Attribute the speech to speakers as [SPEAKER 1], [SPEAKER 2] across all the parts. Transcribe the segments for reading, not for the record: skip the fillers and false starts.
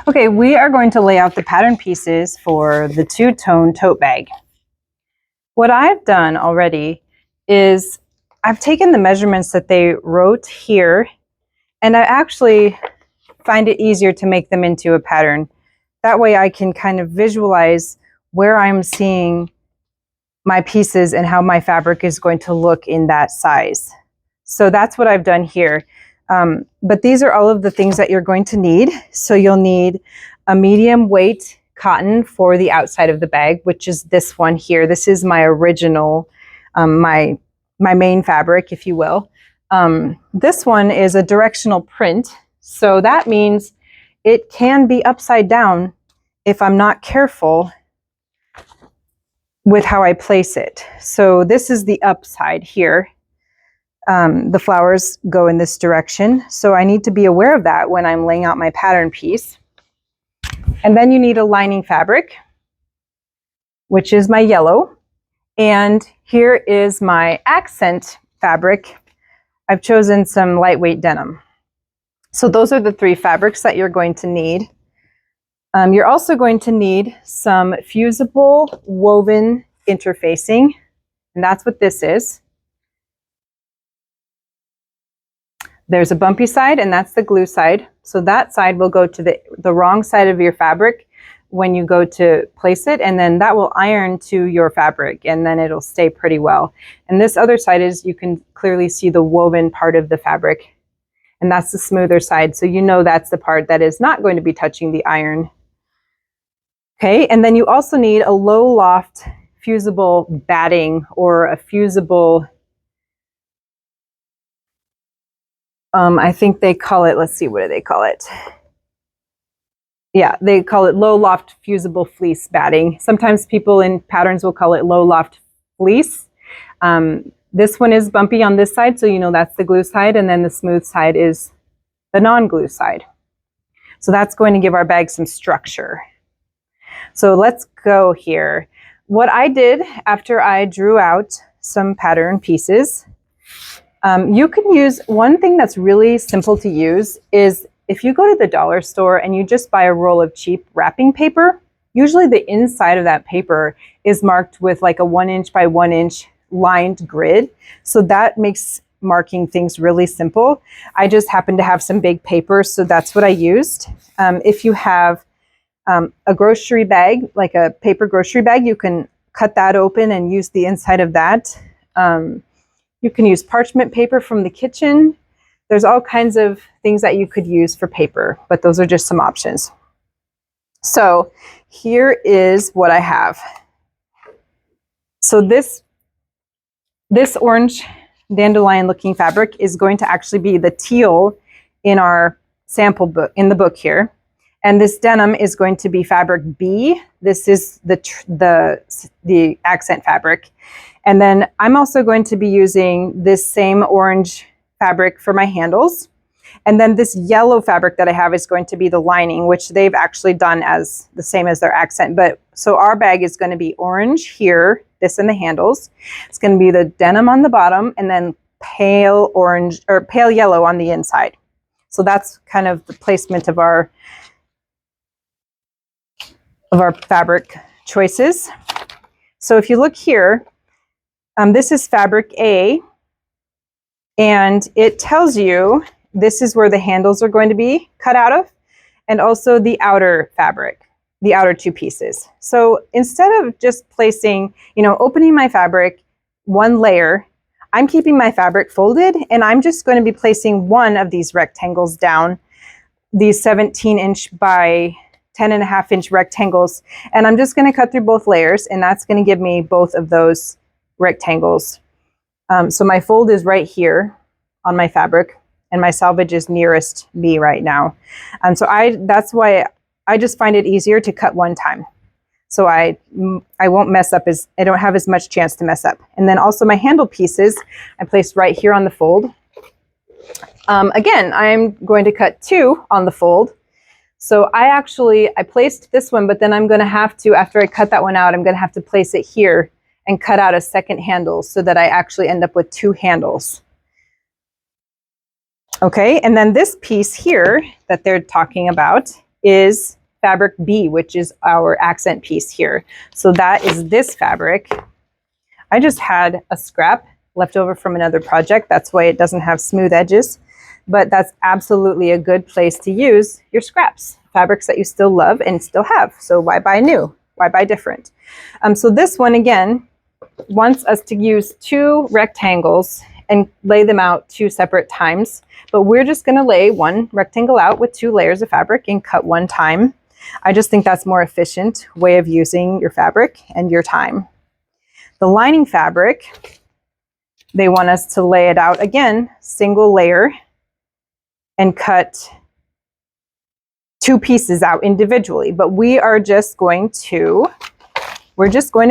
[SPEAKER 1] Okay, we are going to lay out the pattern pieces for the two-tone tote bag. What I've done already is I've taken the measurements that they wrote here, and I actually find it easier to make them into a pattern. That way I can kind of visualize where I'm seeing my pieces and how my fabric is going to look in that size. So that's what I've done here. But these are all of the things that you're going to need. So you'll need a medium weight cotton for the outside of the bag, which is this one here. This is my original, my main fabric, if you will. This one is a directional print. So that means it can be upside down if I'm not careful with how I place it. So this is the upside here. The flowers go in this direction. So I need to be aware of that when I'm laying out my pattern piece. And then you need a lining fabric, which is my yellow. And here is my accent fabric. I've chosen some lightweight denim. So those are the three fabrics that you're going to need. You're also going to need some fusible woven interfacing, and that's what this is. There's a bumpy side, and that's the glue side. So that side will go to the wrong side of your fabric when you go to place it, and then that will iron to your fabric, and then it'll stay pretty well. And this other side is, you can clearly see the woven part of the fabric, and that's the smoother side. So you know that's the part that is not going to be touching the iron. Okay, and then you also need a low loft fusible batting, or a fusible, I think they call it, let's see, what do they call it? Yeah, they call it low loft fusible fleece batting. Sometimes people in patterns will call it low loft fleece. This one is bumpy on this side, so you know that's the glue side, and then the smooth side is the non-glue side. So that's going to give our bag some structure. So let's go here. What I did after I drew out some pattern pieces, you can use, one thing that's really simple to use is if you go to the dollar store and you just buy a roll of cheap wrapping paper, usually the inside of that paper is marked with like a 1" by 1" lined grid. So that makes marking things really simple. I just happen to have some big paper, so that's what I used. If you have a grocery bag, like a paper grocery bag, you can cut that open and use the inside of that. You can use parchment paper from the kitchen. There's all kinds of things that you could use for paper, but those are just some options. So here is what I have. So this orange dandelion looking fabric is going to actually be the teal in our sample book, in the book here. And this denim is going to be fabric B. This is the accent fabric. And then I'm also going to be using this same orange fabric for my handles. And then this yellow fabric that I have is going to be the lining, which they've actually done as the same as their accent. But so our bag is going to be orange here, this in the handles. It's going to be the denim on the bottom, and then pale orange or pale yellow on the inside. So that's kind of the placement of our fabric choices. So if you look here, this is fabric A, and it tells you this is where the handles are going to be cut out of, and also the outer fabric, the outer two pieces. So instead of just placing, opening my fabric one layer, I'm keeping my fabric folded, and I'm just going to be placing one of these rectangles down, these 17" by 10.5" rectangles, and I'm just going to cut through both layers, and that's going to give me both of those rectangles. So my fold is right here on my fabric, and my selvage is nearest me right now. So that's why I just find it easier to cut one time. So I won't mess up, I don't have as much chance to mess up. And then also my handle pieces, I placed right here on the fold. Again, I'm going to cut 2 on the fold. So I placed this one, but then I'm going to have to, after I cut that one out, I'm going to have to place it here and cut out a second handle so that I actually end up with 2 handles. Okay, and then this piece here that they're talking about is fabric B, which is our accent piece here. So that is this fabric. I just had a scrap left over from another project. That's why it doesn't have smooth edges, but that's absolutely a good place to use your scraps, fabrics that you still love and still have. So why buy new? Why buy different? So this one, again, wants us to use 2 rectangles and lay them out 2 separate times, but we're just going to lay 1 rectangle out with 2 layers of fabric and cut 1 time. I just think that's more efficient way of using your fabric and your time. The lining fabric, they want us to lay it out again, single layer, and cut 2 pieces out individually, but we're just going to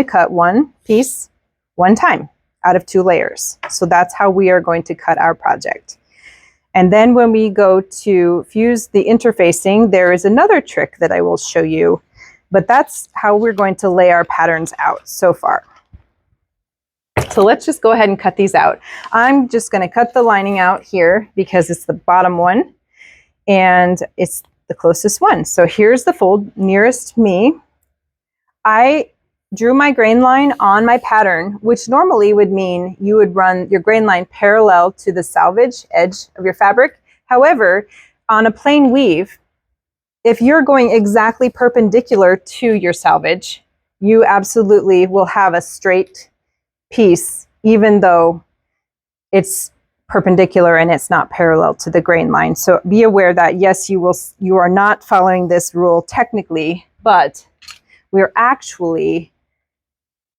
[SPEAKER 1] cut 1 piece 1 time out of 2 layers. So that's how we are going to cut our project. And then when we go to fuse the interfacing, there is another trick that I will show you, but that's how we're going to lay our patterns out so far. So let's just go ahead and cut these out. I'm just going to cut the lining out here because it's the bottom one and it's the closest one. So here's the fold nearest me. I drew my grain line on my pattern, which normally would mean you would run your grain line parallel to the selvage edge of your fabric. However, on a plain weave, if you're going exactly perpendicular to your selvage, you absolutely will have a straight piece, even though it's perpendicular and it's not parallel to the grain line. So be aware that yes, you are not following this rule technically, but we're actually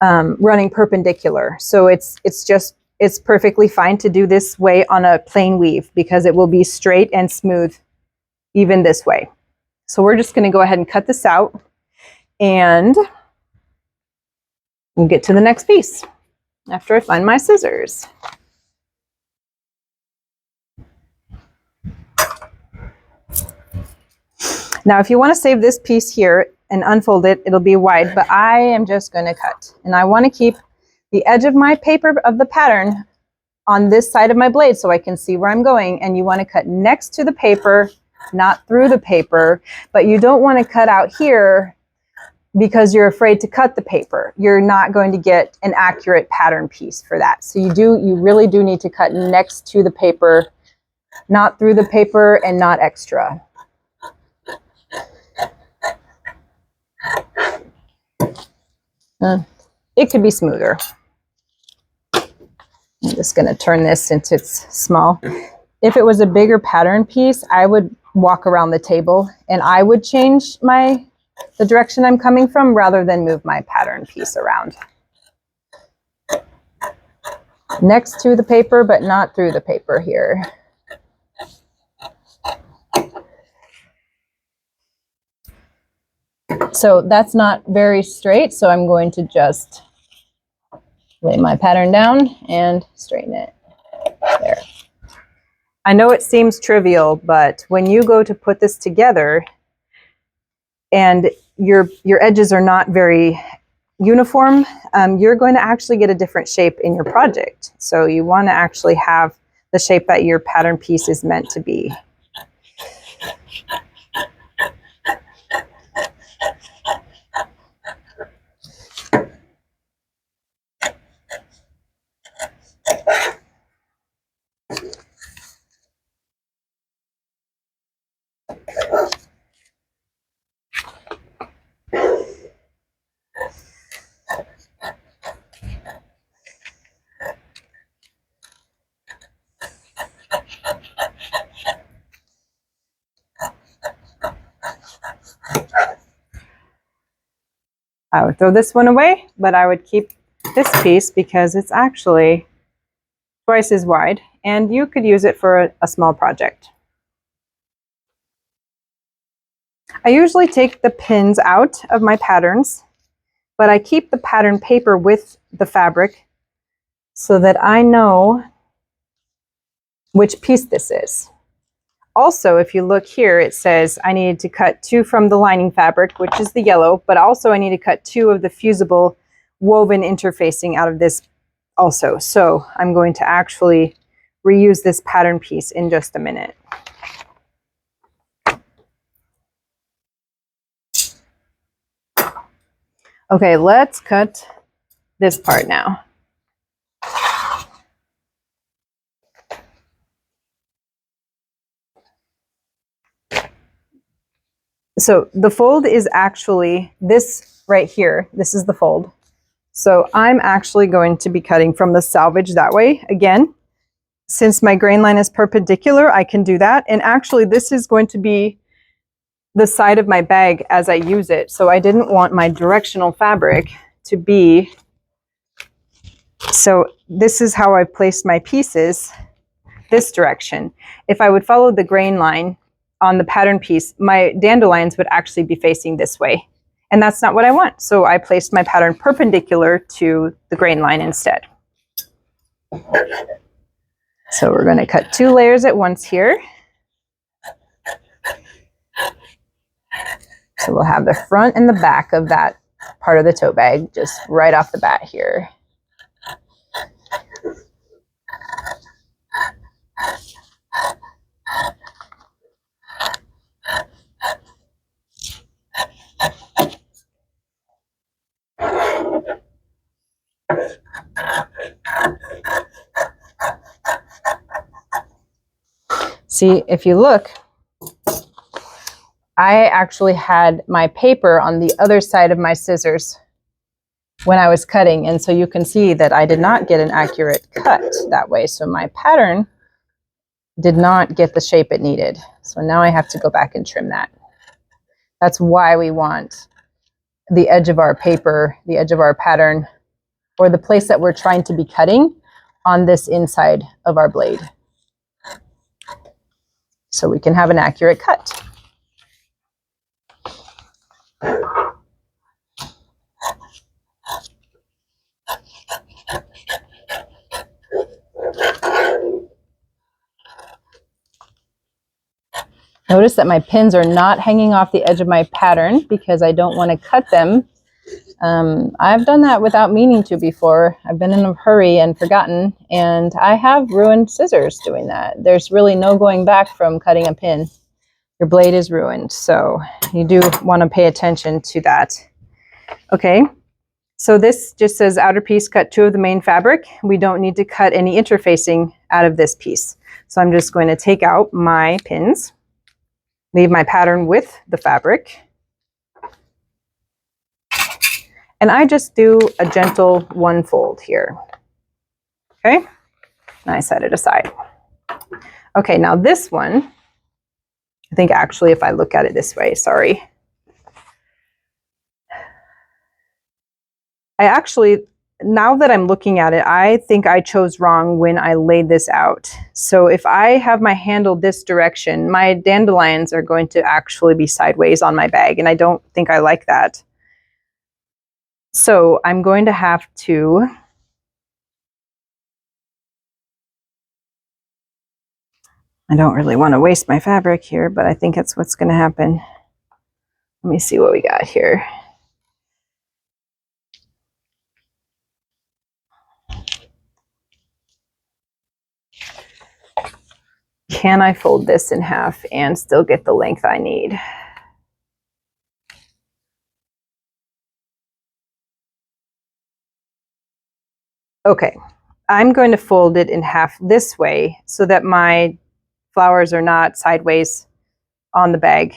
[SPEAKER 1] running perpendicular. So it's perfectly fine to do this way on a plain weave because it will be straight and smooth even this way. So we're just going to go ahead and cut this out and we'll get to the next piece after I find my scissors. Now, if you want to save this piece here and unfold it, it'll be wide, but I am just going to cut. And I want to keep the edge of my paper of the pattern on this side of my blade so I can see where I'm going. And you want to cut next to the paper, not through the paper, but you don't want to cut out here because you're afraid to cut the paper. You're not going to get an accurate pattern piece for that. So you really do need to cut next to the paper, not through the paper and not extra. It could be smoother. I'm just going to turn this since it's small. If it was a bigger pattern piece, I would walk around the table and I would change the direction I'm coming from rather than move my pattern piece around. Next to the paper, but not through the paper here. So that's not very straight, so I'm going to just lay my pattern down and straighten it. There. I know it seems trivial, but when you go to put this together and your edges are not very uniform, you're going to actually get a different shape in your project. So you want to actually have the shape that your pattern piece is meant to be. I would throw this one away, but I would keep this piece because it's actually twice as wide and you could use it for a small project. I usually take the pins out of my patterns, but I keep the pattern paper with the fabric so that I know which piece this is. Also, if you look here, it says I needed to cut 2 from the lining fabric, which is the yellow, but also I need to cut 2 of the fusible woven interfacing out of this also. So I'm going to actually reuse this pattern piece in just a minute. Okay, let's cut this part now. So the fold is actually this right here. This is the fold. So I'm actually going to be cutting from the selvage that way. Again, since my grain line is perpendicular, I can do that. And actually this is going to be the side of my bag as I use it. So I didn't want my directional fabric to be, so this is how I placed my pieces, this direction. If I would follow the grain line on the pattern piece, my dandelions would actually be facing this way. And that's not what I want. So I placed my pattern perpendicular to the grain line instead. So we're going to cut 2 layers at once here. So we'll have the front and the back of that part of the tote bag just right off the bat here. See, if you look, I actually had my paper on the other side of my scissors when I was cutting. And so you can see that I did not get an accurate cut that way. So my pattern did not get the shape it needed. So now I have to go back and trim that. That's why we want the edge of our paper, the edge of our pattern, or the place that we're trying to be cutting on this inside of our blade, so we can have an accurate cut. Notice that my pins are not hanging off the edge of my pattern because I don't want to cut them. I've done that without meaning to before. I've been in a hurry and forgotten, and I have ruined scissors doing that. There's really no going back from cutting a pin. Your blade is ruined, so you do want to pay attention to that. Okay, so this just says outer piece, cut 2 of the main fabric. We don't need to cut any interfacing out of this piece. So I'm just going to take out my pins, leave my pattern with the fabric, and I just do a gentle 1 fold here. Okay, and I set it aside. Okay, now this one, I think actually if I look at it this way, sorry. I actually, now that I'm looking at it, I think I chose wrong when I laid this out. So if I have my handle this direction, my dandelions are going to actually be sideways on my bag, and I don't think I like that. So I'm going to have to I don't really want to waste my fabric here, but I think that's what's going to happen. Let me see what we got here. Can I fold this in half and still get the length I need? Okay, I'm going to fold it in half this way so that my flowers are not sideways on the bag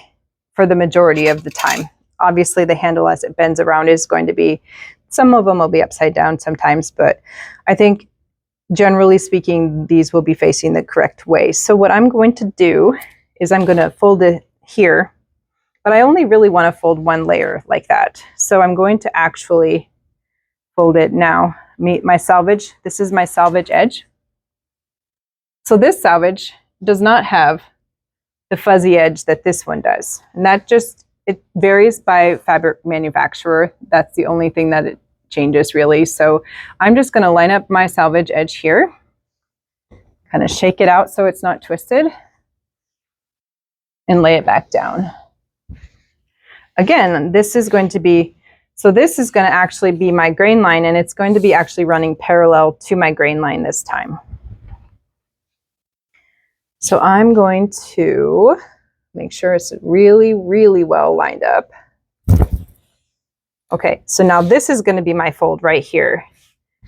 [SPEAKER 1] for the majority of the time. Obviously the handle as it bends around is going to be, some of them will be upside down sometimes, but I think generally speaking, these will be facing the correct way. So what I'm going to do is I'm going to fold it here, but I only really want to fold 1 layer like that. So I'm going to actually fold it now. My selvage, this is my selvage edge. So this selvage does not have the fuzzy edge that this one does. And that just, it varies by fabric manufacturer. That's the only thing that it changes really. So I'm just going to line up my selvage edge here, kind of shake it out so it's not twisted, and lay it back down. Again, this is going to be, so this is going to actually be my grain line, and it's going to be actually running parallel to my grain line this time. So I'm going to make sure it's really, really well lined up. Okay, so now this is going to be my fold right here.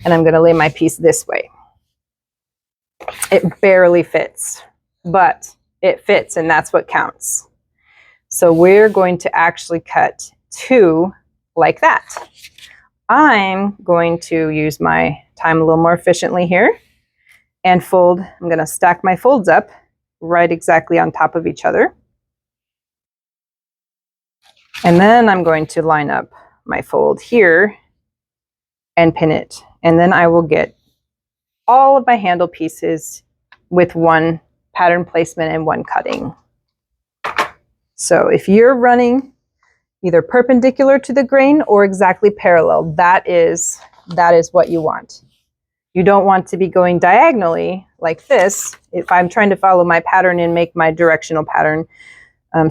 [SPEAKER 1] And I'm going to lay my piece this way. It barely fits, but it fits, and that's what counts. So we're going to actually cut 2 like that. I'm going to use my time a little more efficiently here and fold. I'm going to stack my folds up right exactly on top of each other. And then I'm going to line up my fold here and pin it. And then I will get all of my handle pieces with one pattern placement and one cutting. So if you're running either perpendicular to the grain or exactly parallel, that is what you want. You don't want to be going diagonally like this. If I'm trying to follow my pattern and make my directional pattern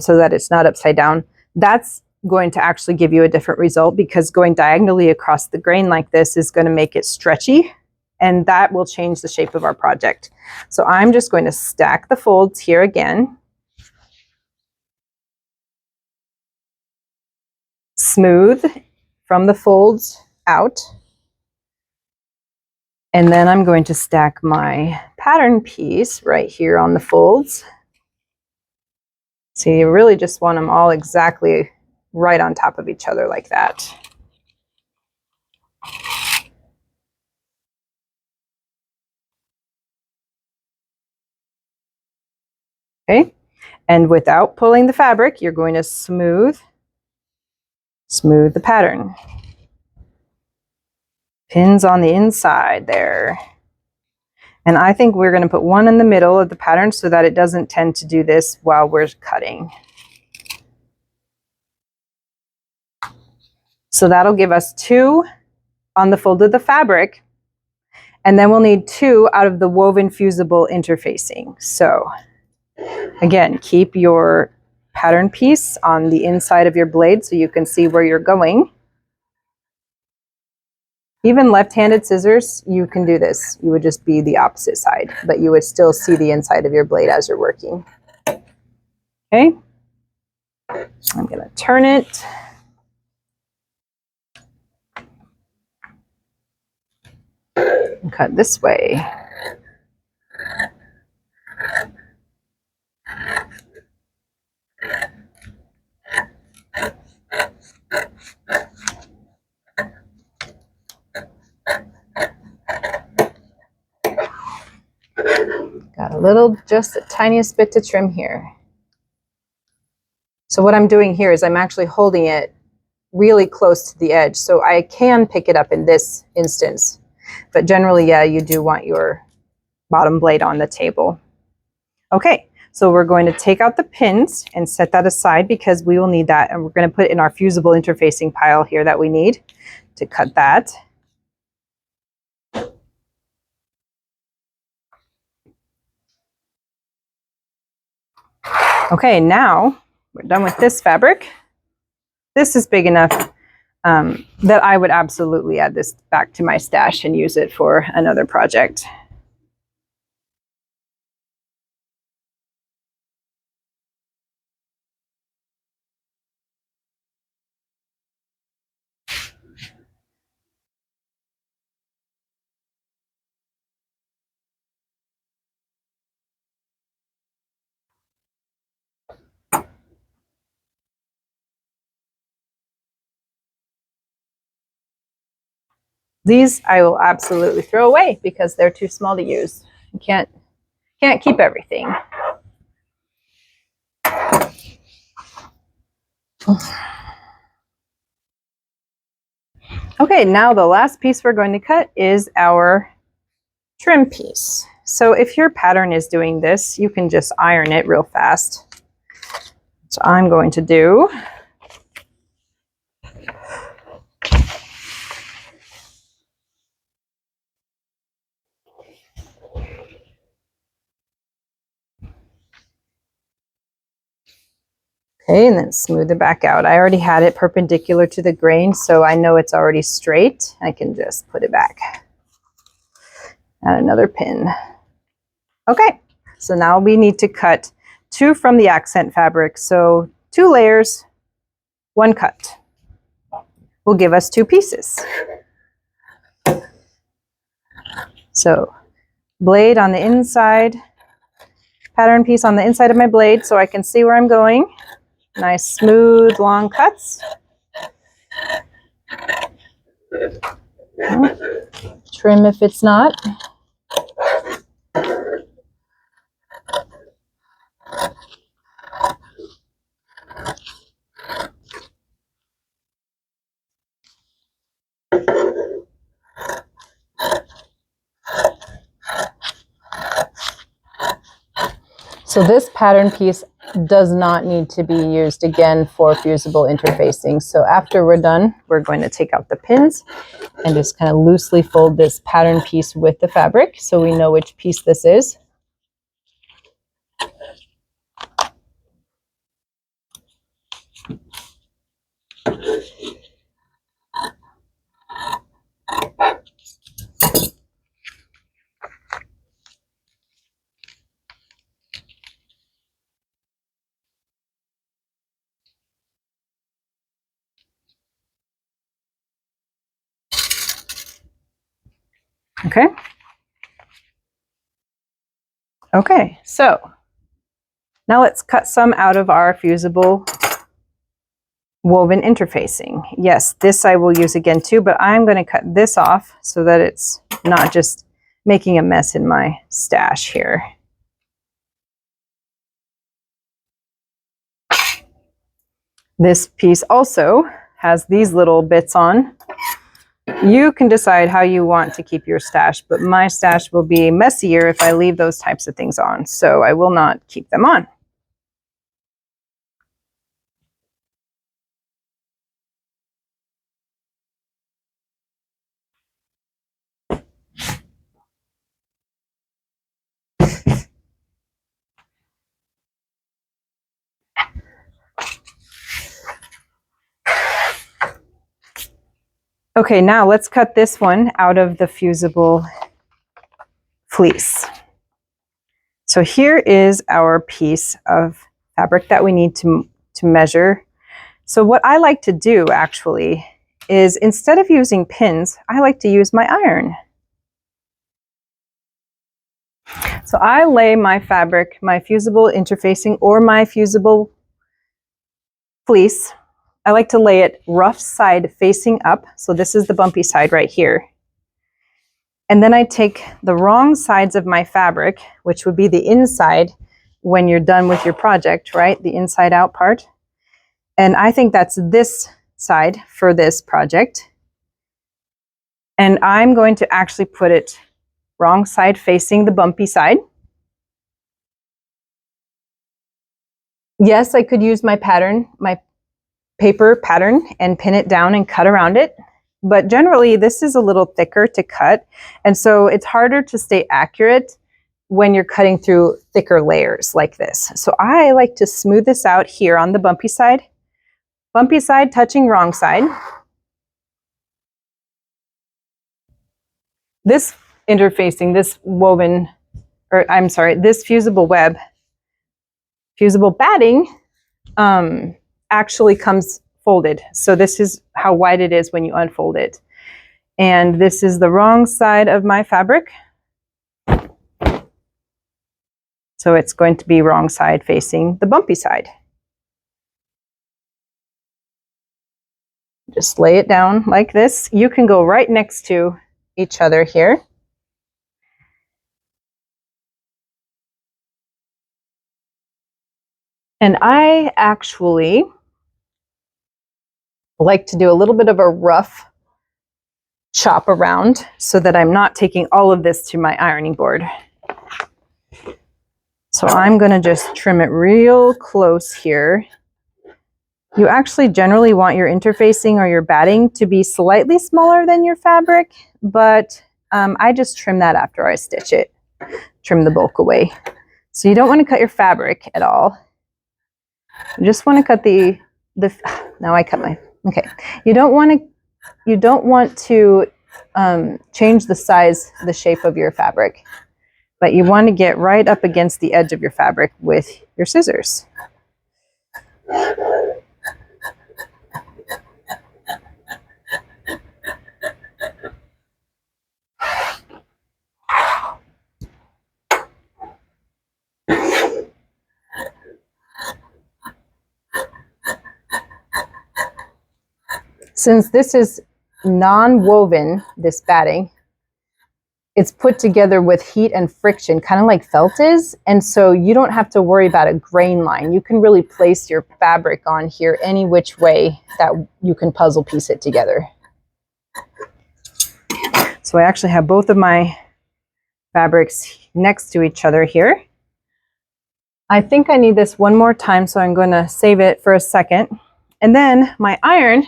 [SPEAKER 1] so that it's not upside down, that's going to actually give you a different result, because going diagonally across the grain like this is going to make it stretchy, and that will change the shape of our project. So I'm just going to stack the folds here again. Smooth from the folds out. And then I'm going to stack my pattern piece right here on the folds. So you really just want them all exactly right on top of each other like that. Okay, and without pulling the fabric, you're going to smooth the pattern. Pins on the inside there. And I think we're going to put one in the middle of the pattern so that it doesn't tend to do this while we're cutting. So that'll give us 2 on the fold of the fabric, and then we'll need 2 out of the woven fusible interfacing. So again, keep your pattern piece on the inside of your blade so you can see where you're going. Even left-handed scissors, you can do this. You would just be the opposite side, but you would still see the inside of your blade as you're working. Okay, I'm going to turn it. And cut this way. Got a little, just the tiniest bit to trim here. So what I'm doing here is I'm actually holding it really close to the edge, so I can pick it up in this instance. But generally, yeah, you do want your bottom blade on the table. Okay, so we're going to take out the pins and set that aside because we will need that, and we're going to put it in our fusible interfacing pile here that we need to cut that. Okay, now we're done with this fabric. This is big enough that I would absolutely add this back to my stash and use it for another project. These I will absolutely throw away because they're too small to use. You can't keep everything. Okay, now the last piece we're going to cut is our trim piece. So if your pattern is doing this, you can just iron it real fast. So I'm going to do. Okay, and then smooth it back out. I already had it perpendicular to the grain, so I know it's already straight. I can just put it back. Add another pin. Okay, so now we need to cut 2 from the accent fabric. So 2 layers, 1 cut. will give us 2 pieces. So blade on the inside, pattern piece on the inside of my blade so I can see where I'm going. Nice smooth long cuts. Trim if it's not. So this pattern piece does not need to be used again for fusible interfacing. So after we're done, we're going to take out the pins and just kind of loosely fold this pattern piece with the fabric so we know which piece this is. Okay. Okay, so now let's cut some out of our fusible woven interfacing. Yes, this I will use again too, but I'm going to cut this off so that it's not just making a mess in my stash here. This piece also has these little bits on. You can decide how you want to keep your stash, but my stash will be messier if I leave those types of things on, so I will not keep them on. Okay, now let's cut this one out of the fusible fleece. So here is our piece of fabric that we need to measure. So what I like to do actually is instead of using pins, I like to use my iron. So I lay my fabric, my fusible interfacing or my fusible fleece, I like to lay it rough side facing up. So this is the bumpy side right here. And then I take the wrong sides of my fabric, which would be the inside when you're done with your project, right? The inside out part. And I think that's this side for this project. And I'm going to actually put it wrong side facing the bumpy side. Yes, I could use my pattern, my paper pattern, and pin it down and cut around it. But generally, this is a little thicker to cut. And so it's harder to stay accurate when you're cutting through thicker layers like this. So I like to smooth this out here on the bumpy side touching wrong side. This interfacing, this woven, or I'm sorry, this fusible web, fusible batting, actually comes folded. So this is how wide it is when you unfold it. And this is the wrong side of my fabric. So it's going to be wrong side facing the bumpy side. Just lay it down like this. You can go right next to each other here. And I actually like to do a little bit of a rough chop around so that I'm not taking all of this to my ironing board. So I'm going to just trim it real close here. You actually generally want your interfacing or your batting to be slightly smaller than your fabric, but I just trim that after I stitch it, trim the bulk away. So you don't want to cut your fabric at all. You just want to cut now I cut my, okay. You don't want to change the size, the shape of your fabric, but you want to get right up against the edge of your fabric with your scissors. Since this is non-woven, this batting, it's put together with heat and friction, kind of like felt is. And so you don't have to worry about a grain line. You can really place your fabric on here any which way that you can puzzle piece it together. So I actually have both of my fabrics next to each other here. I think I need this one more time, so I'm going to save it for a second. And then my iron,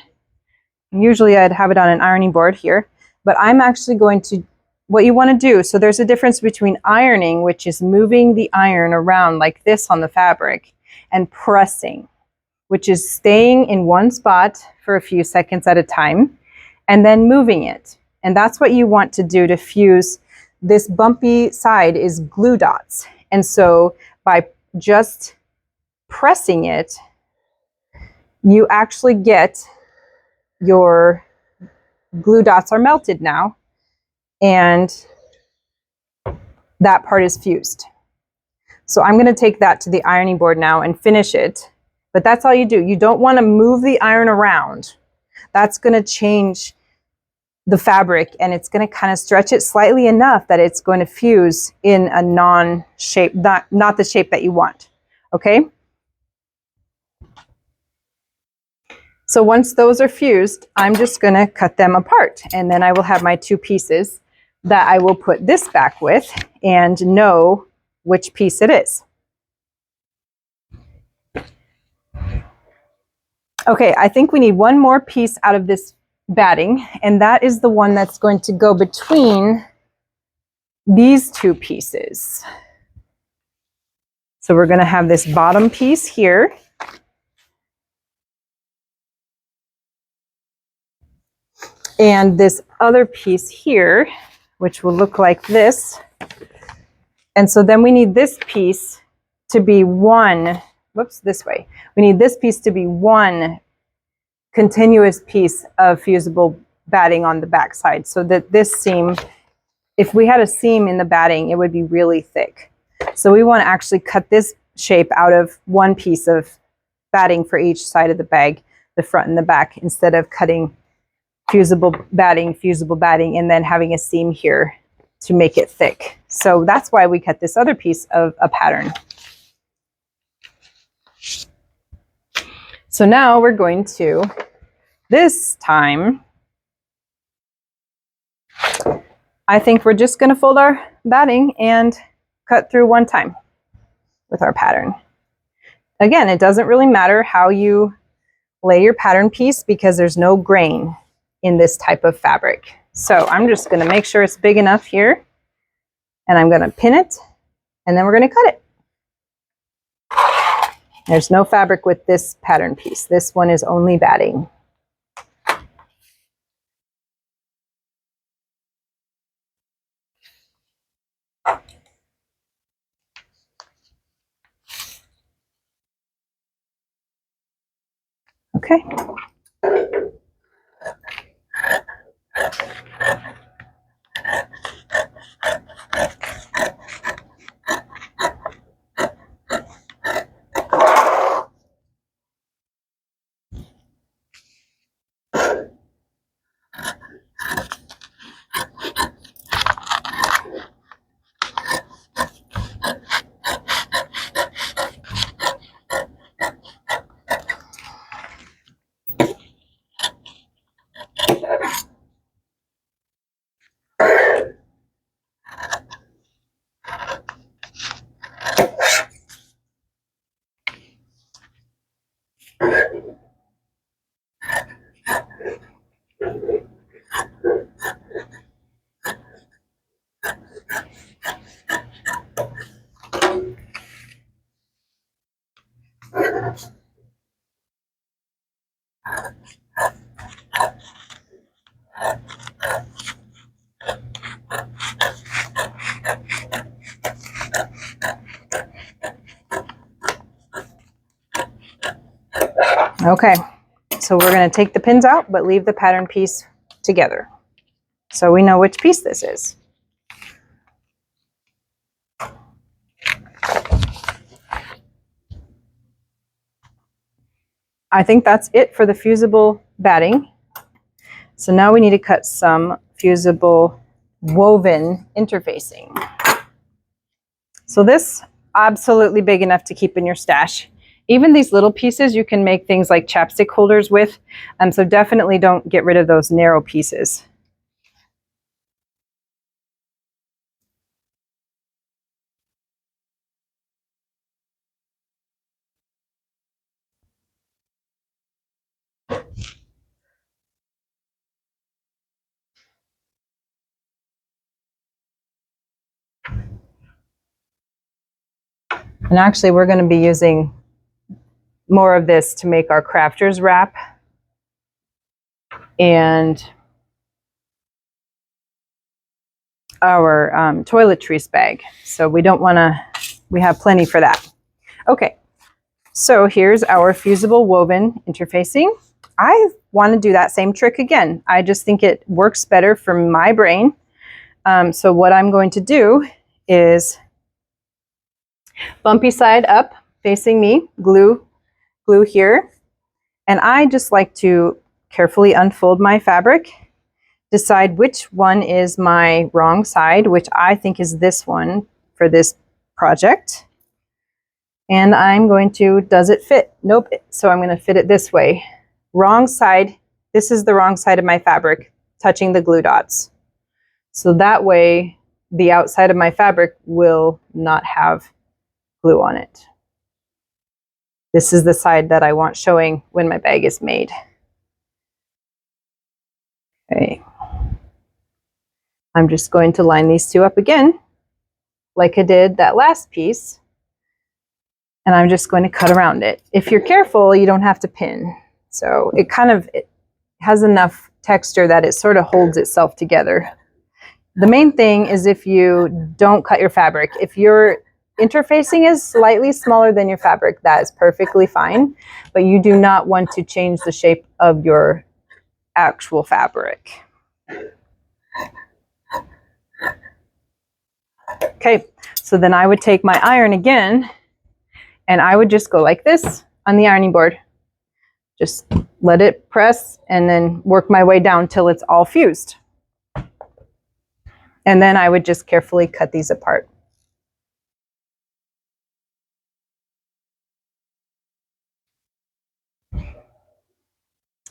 [SPEAKER 1] usually I'd have it on an ironing board here, but I'm actually going to, what you want to do, so there's a difference between ironing, which is moving the iron around like this on the fabric, and pressing, which is staying in one spot for a few seconds at a time and then moving it. And that's what you want to do to fuse. This bumpy side is glue dots. And so by just pressing it, you actually get your glue dots are melted now, and that part is fused. So I'm going to take that to the ironing board now and finish it. But that's all you do. You don't want to move the iron around. That's going to change the fabric, and it's going to kind of stretch it slightly enough that it's going to fuse in a non-shape, not the shape that you want. Okay? So once those are fused, I'm just going to cut them apart, and then I will have my two pieces that I will put this back with and know which piece it is. Okay, I think we need one more piece out of this batting, and that is the one that's going to go between these two pieces. So we're going to have this bottom piece here. And this other piece here, which will look like this. And so then we need this piece to be one, whoops, this way. We need this piece to be one continuous piece of fusible batting on the back side, so that this seam, if we had a seam in the batting, it would be really thick. So we want to actually cut this shape out of one piece of batting for each side of the bag, the front and the back, instead of cutting fusible batting, and then having a seam here to make it thick. So that's why we cut this other piece of a pattern. So now we're going to, this time, I think we're just going to fold our batting and cut through one time with our pattern. Again, it doesn't really matter how you lay your pattern piece because there's no grain in this type of fabric. So I'm just going to make sure it's big enough here, and I'm going to pin it, and then we're going to cut it. There's no fabric with this pattern piece. This one is only batting. Okay. Okay, so we're going to take the pins out, but leave the pattern piece together, so we know which piece this is. I think that's it for the fusible batting. So now we need to cut some fusible woven interfacing. So this, absolutely big enough to keep in your stash. Even these little pieces you can make things like chapstick holders with, so definitely don't get rid of those narrow pieces. And actually we're going to be using more of this to make our crafters wrap and our toiletries bag. So we don't want to, we have plenty for that. Okay, so here's our fusible woven interfacing. I want to do that same trick again. I just think it works better for my brain. So what I'm going to do is bumpy side up facing me, glue here. And I just like to carefully unfold my fabric, decide which one is my wrong side, which I think is this one for this project. And I'm going to, does it fit? Nope. So I'm going to fit it this way. Wrong side. This is the wrong side of my fabric, touching the glue dots. So that way the outside of my fabric will not have glue on it. This is the side that I want showing when my bag is made. Okay. I'm just going to line these two up again, like I did that last piece. And I'm just going to cut around it. If you're careful, you don't have to pin. So it has enough texture that it sort of holds itself together. The main thing is if you don't cut your fabric. If your interfacing is slightly smaller than your fabric, that is perfectly fine. But you do not want to change the shape of your actual fabric. Okay, so then I would take my iron again, and I would just go like this on the ironing board. Just let it press and then work my way down till it's all fused. And then I would just carefully cut these apart.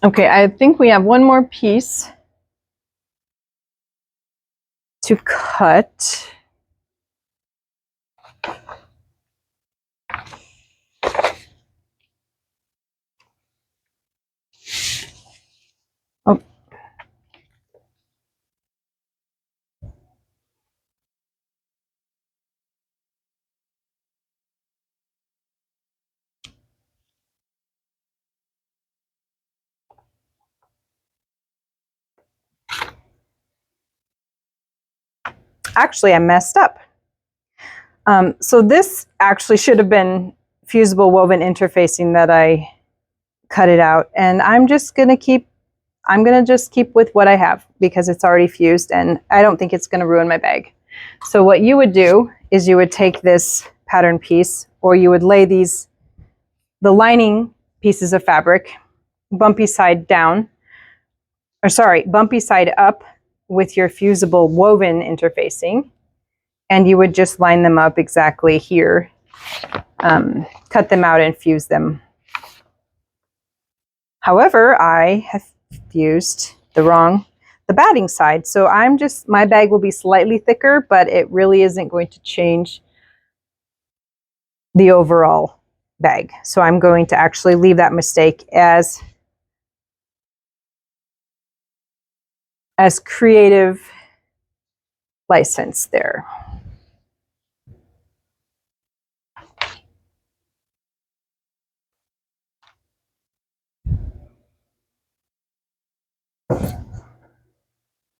[SPEAKER 1] Okay, I think we have one more piece to cut. Oh. Actually, I messed up. So this actually should have been fusible woven interfacing that I cut it out. And I'm just going to just keep with what I have because it's already fused and I don't think it's going to ruin my bag. So what you would do is you would take this pattern piece, or you would lay the lining pieces of fabric bumpy side down, or sorry, bumpy side up with your fusible woven interfacing. And you would just line them up exactly here, cut them out and fuse them. However, I have fused the batting side. So my bag will be slightly thicker, but it really isn't going to change the overall bag. So I'm going to actually leave that mistake as creative license there.